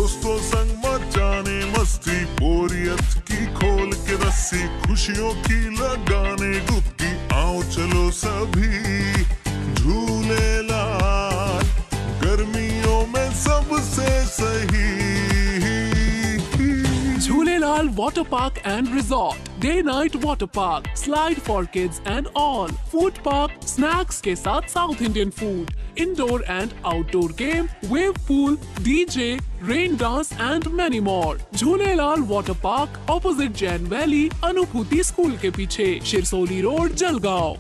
दोस्तों संग मचाने मस्ती, बोरियत की खोल के रस्सी, खुशियों की लगाने डुबकी, आओ चलो सभी झूलेलाल, गर्मियों में सबसे सही। Jhulelal Water Park and Resort, Day-Night Water Park, Slide for kids and all, Food Park, snacks के साथ South Indian food, Indoor and outdoor game, Wave Pool, DJ, Rain Dance and many more. Jhulelal Water Park, opposite Jain Valley, अनुभूति school के पीछे, Shirsoli road, Jalgaon.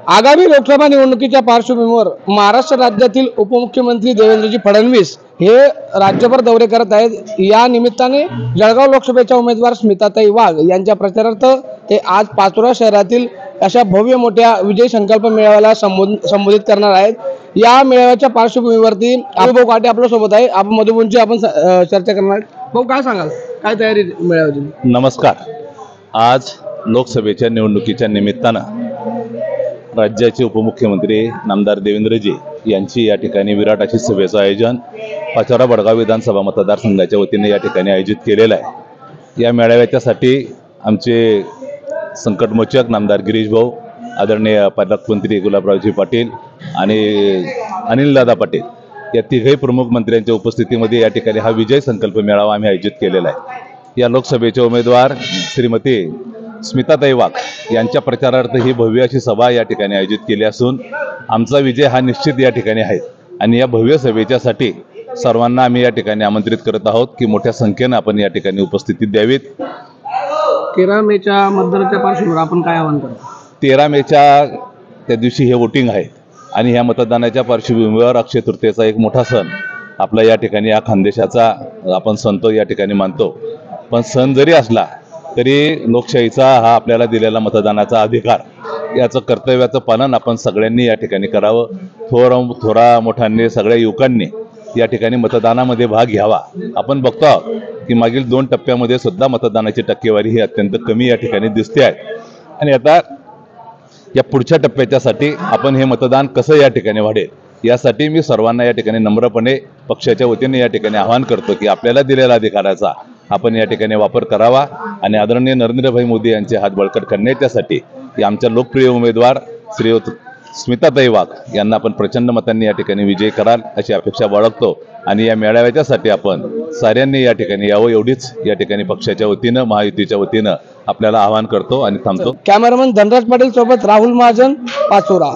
आगामी लोकसभा निवडणुकीच्या पार्श्वभूमीवर महाराष्ट्र राज्यातील उपमुख्यमंत्री देवेंद्रजी फडणवीस हे राज्यभर दौरे करत आहेत। या निमित्ताने जळगाव लोकसभेच्या उमेदवार स्मिताताई वाघ यांच्या प्रचारार्थ ते आज पाचोरा शहरातील अशा भव्य मोठ्या विजय संकल्प मेळाव्याला संबोधित करणार आहेत। या मेळाव्याच्या पार्श्वभूमीवरती भाऊ काटे आपल्या सोबत आहे। आपण मधुबनची आपण चर्चा करणार। भाऊ काय सांगाल, काय तयारी मेळाव्याची? नमस्कार। आज लोकसभेच्या निवडणुकीच्या निमित्तानं राज्याचे उपमुख्यमंत्री नामदार देवेंद्रजी यांची या ठिकाणी विराट अशी सभेचं आयोजन पाचोरा बडगाव विधानसभा मतदारसंघाच्या वतीने या ठिकाणी आयोजित केलेलं आहे। या मेळाव्याच्यासाठी आमचे संकटमोचक नामदार गिरीश भाऊ, आदरणीय पालकमंत्री गुलाबरावजी पाटील आणि अनिलदादा पाटील या तिघही प्रमुख मंत्र्यांच्या उपस्थितीमध्ये या ठिकाणी हा विजय संकल्प मेळावा आम्ही आयोजित केलेला आहे। या लोकसभेचे उमेदवार श्रीमती स्मिताताई वाघ यांच्या प्रचारार्थ ही भव्य अशी सभा या ठिकाणी आयोजित केली असून आमचा विजय हा निश्चित या ठिकाणी आहे आणि या भव्य सभेच्यासाठी सर्वांना आम्ही या ठिकाणी आमंत्रित करत आहोत की मोठ्या संख्येने आपण या ठिकाणी उपस्थिती द्यावीत। 13 मेच्या मतदानाच्या पार्श्वभूमीवर आपण काय आवाहन करतो? 13 मेच्या त्या दिवशी हे वोटिंग आहे आणि ह्या मतदानाच्या पार्श्वभूमीवर अक्षय तृतीयेचा एक मोठा सण आपला या ठिकाणी या खानदेशाचा आपण सण तो या ठिकाणी मानतो। पण सण जरी असला तरी लोकशाहीचा हा आपल्याला दिलेला मतदानाचा अधिकार, याचं कर्तव्याचं पालन आपण सगळ्यांनी या ठिकाणी करावं। थोरा मोठ्यांनी सगळ्या युवकांनी या ठिकाणी मतदानामध्ये भाग घ्यावा। आपण बघतो आहोत की मागील 2 टप्प्यामध्ये सुद्धा मतदानाची टक्केवारी ही अत्यंत कमी या ठिकाणी दिसते आहे आणि आता या पुढच्या टप्प्याच्यासाठी आपण हे मतदान कसं या ठिकाणी वाढेल यासाठी मी सर्वांना या ठिकाणी नम्रपणे पक्षाच्या वतीने या ठिकाणी आवाहन करतो की आपल्याला दिलेल्या अधिकाराचा आपण या ठिकाणी वापर करावा आणि आदरणीय नरेंद्रभाई मोदी यांचे हात बळकट करण्यासाठी आमच्या लोकप्रिय उमेदवार श्रीयुत स्मिताताई वाघ यांना आपण प्रचंड मतांनी या ठिकाणी विजय कराल अशी अपेक्षा बाळगतो आणि या मेळाव्याच्यासाठी आपण साऱ्यांनी या ठिकाणी यावं एवढीच या ठिकाणी पक्षाच्या वतीनं महायुतीच्या वतीनं आपल्याला आवाहन करतो आणि थांबतो। कॅमेरामन धनराज पाटील सोबत राहुल महाजन, पाचोरा।